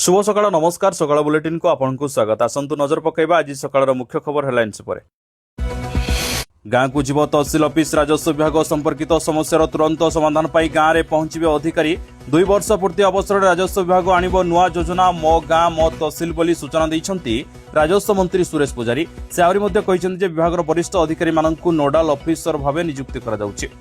शुभ सकाळ नमस्कार सकाळ बुलेटिन को आपनको स्वागत। आसंतु नजर पकाइबा आज सकाळर मुख्य खबर हेडलाइंस पर। गाँ को जीव तहसिल ऑफिस राजस्व विभाग संपर्कित समस्यार तुरंत समाधान पाई गाँव में पहुंचे अधिकारी। 2 वर्ष पूर्ति अवसर राजस्व विभाग आणिबो नुआ योजना मो गाँ मो तहसिल बोली सूचना दैछंती राजस्व मंत्री सुरेश पुजारी। से आहुरी मध्ये कहिसेंती जे विभाग वरिष्ठ अधिकारी माननकु नोडाल ऑफिसर भावे नियुक्ति करा जाउछि।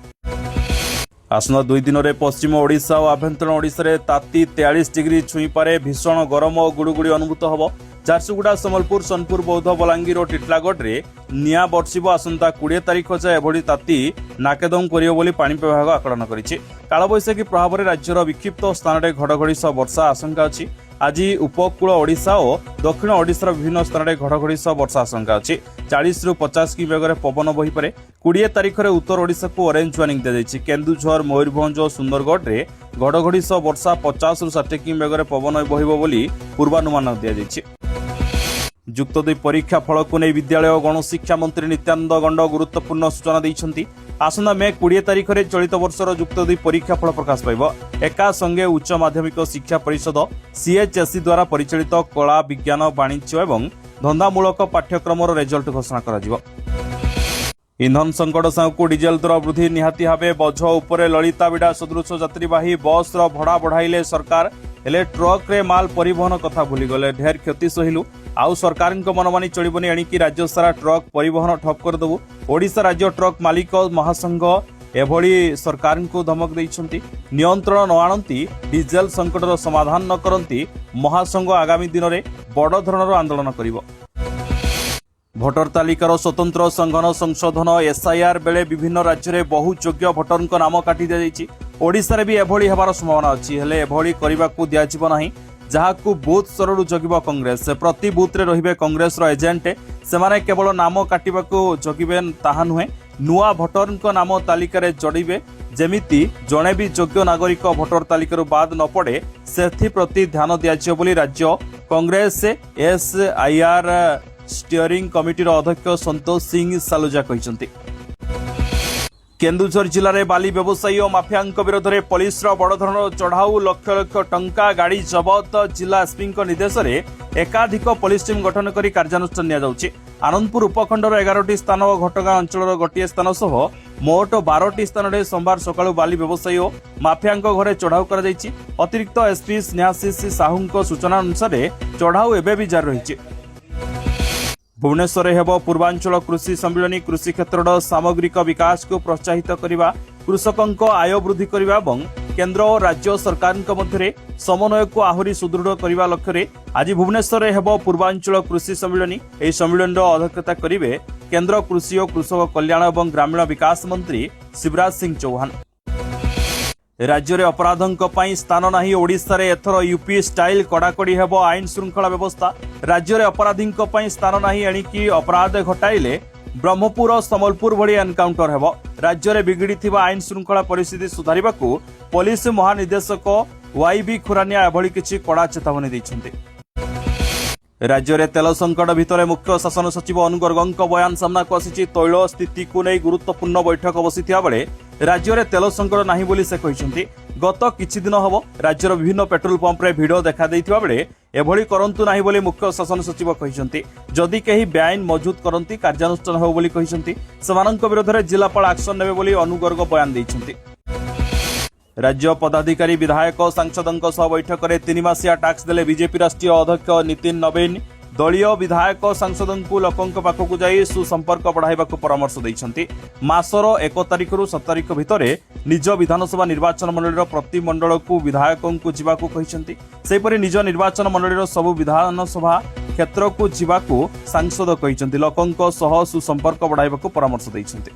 आसना 2 दिन में पश्चिम ओडिशा और आभ्यंतरण ओडिशा रे ताती 43 डिग्री छुई पारे। भीषण गरम और गुड़ुगुड़ी अनुभूत हम। झारसुगुड़ा सम्बलपुर सोनपुर बौद्ध बलांगीर और टिटलागढ़ रे निया बर्षिब। आसंता 20 तारीख जाए एभली ताती नाकेदम करियो बोली पाणीपाग विभाग आकलन करिछि। कालबैशाखी प्रभाव में राज्यर विक्षिप्त स्थान में घड़घड़ी सह वर्षा आशंका अछि। आज उपकूल ओडिशा और दक्षिण ओडिशार विभिन्न स्थान में घड़घड़ी सह वर्षा आशंका अछि। 40 ରୁ 50 कि बेगर पवन बही पारे। 20 तारीख में उत्तर ओडिशा को ऑरेंज वार्निंग दिया जायछि। केन्दुझर मयूरभंज और सुंदरगढ़ रे घड़घड़ी सह वर्षा 50 ରୁ 60 कि बेगर पवन बहिबो बोली पूर्वानुमान दिया जायछि। युक्त 2 परीक्षा फल को नहीं विद्यालय और गणशिक्षा मंत्री नित्यानंद गंड गुरुत्वपूर्ण सूचना दैछंती। आसंता मे 20 तारीख में चलित वर्षर युक्त 2 परीक्षा फल प्रकाश पाइब। एका संगे उच्च माध्यमिक शिक्षा परिषद सीएचएसई द्वारा परिचालित कला विज्ञान वाणिज्य एवं धंदामूलक पाठ्यक्रम रेजल्ट घोषणा करा। इंधन संकट सामू डिजेल दर वृद्धि निहाती भावे बोझ उपरे ललिता बिड़ा सदृश यात्रीवाही बस रो भड़ा बढ़ाइले सरकार। हेले ट्रक रे माल परिवहन कथा भूली गले। ढेर क्षति सहिलु आउ सरकार मनमानी चलिबनी एणिकी राज्य सारा ट्रक परिवहन ठप करदेबु। ओडिशा राज्य ट्रक मालिक महासंघ एभली सरकार को धमक दैछंती। नियंत्रण न आणंती डिजेल संकटर समाधान न करंती महासंघ आगामी दिन में बड़ धरणर आंदोलन करिवो। भोटर तालिकार स्वतंत्र संघन संशोधन एसआईआर बेले विभिन्न राज्य में बहु योग्य भोटर नाम काटी दिया जायछि। ओडिशा रे भी एभली हेबार संभावना अछि। हेले एभली करिबाकू दियाजिबो नाही। जहाकू बूथ स्तरु जगिब कांग्रेस। प्रति बूथ रे रहिबे कांग्रेस रो एजेंट। सेमाने केवल नाम काटिबाकू जगिबे ताहा नुहे, नुआ भोटर नाम तालिकार जोड़िबे जेमिति जणे भी योग्य नागरिक भोटर तालिकार बाद न पड़े सेथि प्रति ध्यान दियाजियो बोली राज्य कांग्रेस एसआईआर स्टीयरिंग कमिटीर अध्यक्ष संतोष सिंह सालुजा कहिसंती। केन्दुझर जिले में बाली व्यवसायी और माफिया विरोध में पुलिस बड़ धरण चढ़ाऊ लक्ष लक्ष टंका गाड़ी जबत। जिला एसपी निर्देश में एकाधिक पुलिस टीम गठन कर कार्यानुष्ठान निया जाउछि। आनंदपुर उपखंडर 11टी स्थान और घटगां अंचल गोटे स्थान सह मोट 12टी स्थान में सोमवार सकाळु बाली व्यवसायी और माफिया घरे चढ़ाऊ कर जायछि। अतिरिक्त एसपी स्नेहाशीष साहू सूचना अनुसार चढ़ाऊ एबे भी जारी रहिछि। भुवनेश्वर हेब पूर्वांचल कृषि सम्मिलन। कृषि क्षेत्र सामग्रिक विकास को प्रोत्साहित करने, कृषकों आय वृद्धि करने और केंद्र और राज्य सरकार मध्य समन्वय को आहरी सुदृढ़ करने लक्ष्य आज भुवनेश्वर हेब पूर्वांचल कृषि सम्मिलन। यह सम्मिलन अध्यक्षता करेंगे केंद्र कृषि और कृषक कल्याण और ग्रामीण विकास मंत्री शिवराज सिंह चौहान। राज्य में अपराधों पर स्थान नहीं। ओडिशा रे एथर यूपी स्टाइल कड़ाकड़ी हेब आईन श्रृंखला व्यवस्था। राज्य में अपराधी स्थान नहीं एणिकी अपराध घटाइले ब्रह्मपुर और सम्बलपुर भली एनकाउंटर हेब। राज्य में बिगड़ी आईन श्रृंखला परिस्थिति सुधारिबाकू पुलिस महानिदेशक वाईबी खुरानिया एभली किछि कड़ा चेतावनी दैछन्ति। राज्य में तेल संकट भितर मुख्य शासन सचिव अनुगर्गों बयान सामना को आसी। तैल स्थिति को नहीं गुरुत्वपूर्ण बैठक बसिथिया बेले राज्य में तेल संकट नहीं बोली से कहिसंती। गत किछि दिन हबो राज्यर विभिन्न पेट्रोल पंप रे भिड़ देखा दैथिबा बेले एभली करंतु नाही बोली मुख्य शासन सचिव कहिसंती। जदि केही बेआईन मौजूद करंती कार्यानुष्ठान हो बोली कहिसंती। सेमानंक विरोध में जिलापाल एक्शन नेबे बोली अनुगर्ग बयान दैछंती। राज्य पदाधिकारी विधायक सांसदों सह बैठक में 3 मासिया टैक्स देले बीजेपी राष्ट्रीय अध्यक्ष नितिन नवीन। दलीय विधायक सांसदों को लोकों पाखक जाई सुसंपर्क बढ़ाइबाकू परामर्श दैछंती। मासर 1 तारीख ରୁ 7 तारीख भितर निज विधानसभा निर्वाचन मंडल प्रति मंडल को विधायकों को जीवाकू कहिसंती। सेपरि निज निर्वाचन मंडल सबु विधानसभा क्षेत्र को जीवाकू सांसद कहिसंती। लोकों सह सुसंपर्क बढ़ाइबाकू परामर्श दैछंती।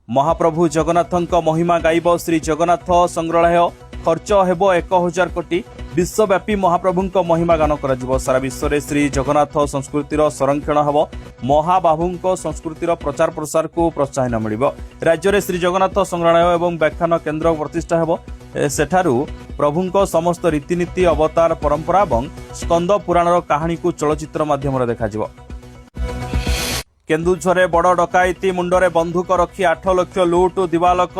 महाप्रभु जगन्नाथों महिमा गाइब श्री जगन्नाथ संग्रहालय। खर्च हेब 1000 कोटी। विश्वव्यापी महाप्रभु महिमा गान कर सारा विश्व में श्री जगन्नाथ संस्कृतिर संरक्षण हेब। महाबाहु संस्कृतिर प्रचार प्रसार को प्रोत्साहन मिल। राज्य में श्री जगन्नाथ संग्रहालय एवं व्याख्यान केन्द्र प्रतिष्ठा हेब। सेठारु प्रभुंक समस्त रीतिनीति अवतार परंपरा और स्कंद पुराणर कहानी को चलचित्र माध्यम देखा। केन्दुझर बड़ डकायती मुंडरे बंधुक रखी 8 लाख लुट। दिवालक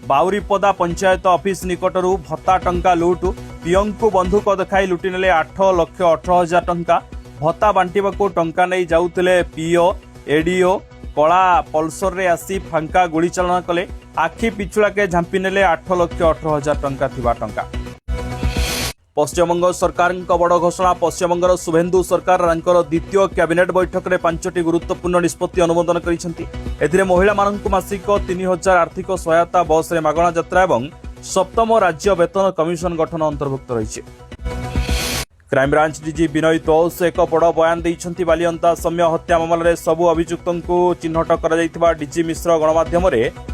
बाउरीपदा पंचायत ऑफिस निकटरू भत्ता टंका लुट पीओंकु बंधुक देखाई लुटिनेले 8,18,000 टंका भत्ता बांटिबाकू टंका नहीं जाउथिले पीओ एडीओ कला पल्सर रे आसी फांका गुली चालना कले आखि पिछुड़ाके झांपी नेले 8,18,000 टंका थिबा टंका। पश्चिमबंग सरकार बड़ घोषणा पश्चिमबंगर शुभेन्दु सरकार द्वितीय कैबिनेट बैठक में 5टी गुरुत्वपूर्ण निष्पत्ति अनुमोदन कर महिला मानक मासिक 3,000 आर्थिक सहायता बस रे मागणा यात्रा और सप्तम राज्य वेतन कमिशन गठन अंतर्भुक्त रही। क्राइमब्रांच डीजी विनय तौस एक बड़ बयान देइछंती बालियंता सौम्य हत्या मामलें सबु अभियुक्तों चिन्हट कर डीजी मिश्र गणमाध्यम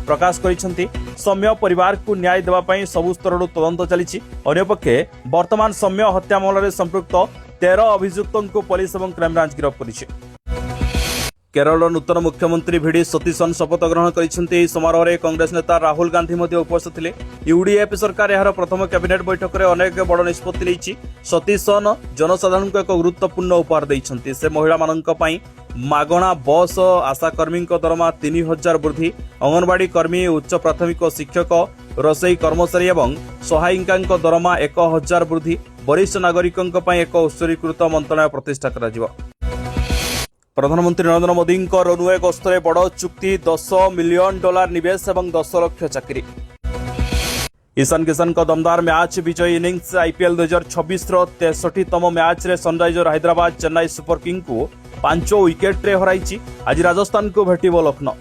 प्रकाश करिसेंती। सौम्य परिवार को न्याय देवाई सबु स्तर तदंत चली अन्यपक्षे वर्तमान सौम्य हत्या मामलें संपृक्त 13 अभियुक्तों को पुलिस और क्राइमब्रांच गिरफ्त करिছে। केरल नूतन मुख्यमंत्री भिडी सतीशन शपथ ग्रहण कर समारोह में कांग्रेस नेता राहुल गांधी उपस्थित थे। यूडीएफ सरकार यार प्रथम कैबिनेट बैठक में अनेक बड़ निष्पत्ति नहीं। सतीशन जनसाधारण को एक गुरुत्वपूर्ण उपहार देते से महिला मानक मागणा बस आशाकर्मी दरमा 3,000 वृद्धि अंगनवाड़ी कर्मी उच्च प्राथमिक शिक्षक रोसई कर्मचारी और सहायिका दरमा 1,000 वृद्धि वरिष्ठ नागरिकों एक उत्सर्गीकृत मंत्रालय प्रतिष्ठा कर। प्रधानमंत्री नरेंद्र मोदी रनवे गस्त बड़ चुक्ति $10 मिलियन निवेश और 10 लाख चाकरी। ईशान किशन का दमदार मैच विजयी इनिंग्स आईपीएल 2026 63तम मैच रे Sunriser Hyderabad Chennai super king को 5 विकेट रे हराइछि। आज राजस्थान को भेटिबो लखनऊ।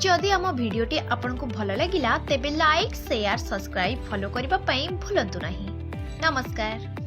जदि आम भिडियोटी आपंक भल लगिला तेबे लाइक शेयर सब्सक्राइब फॉलो करबा पई भूलंतु नहीं। नमस्कार।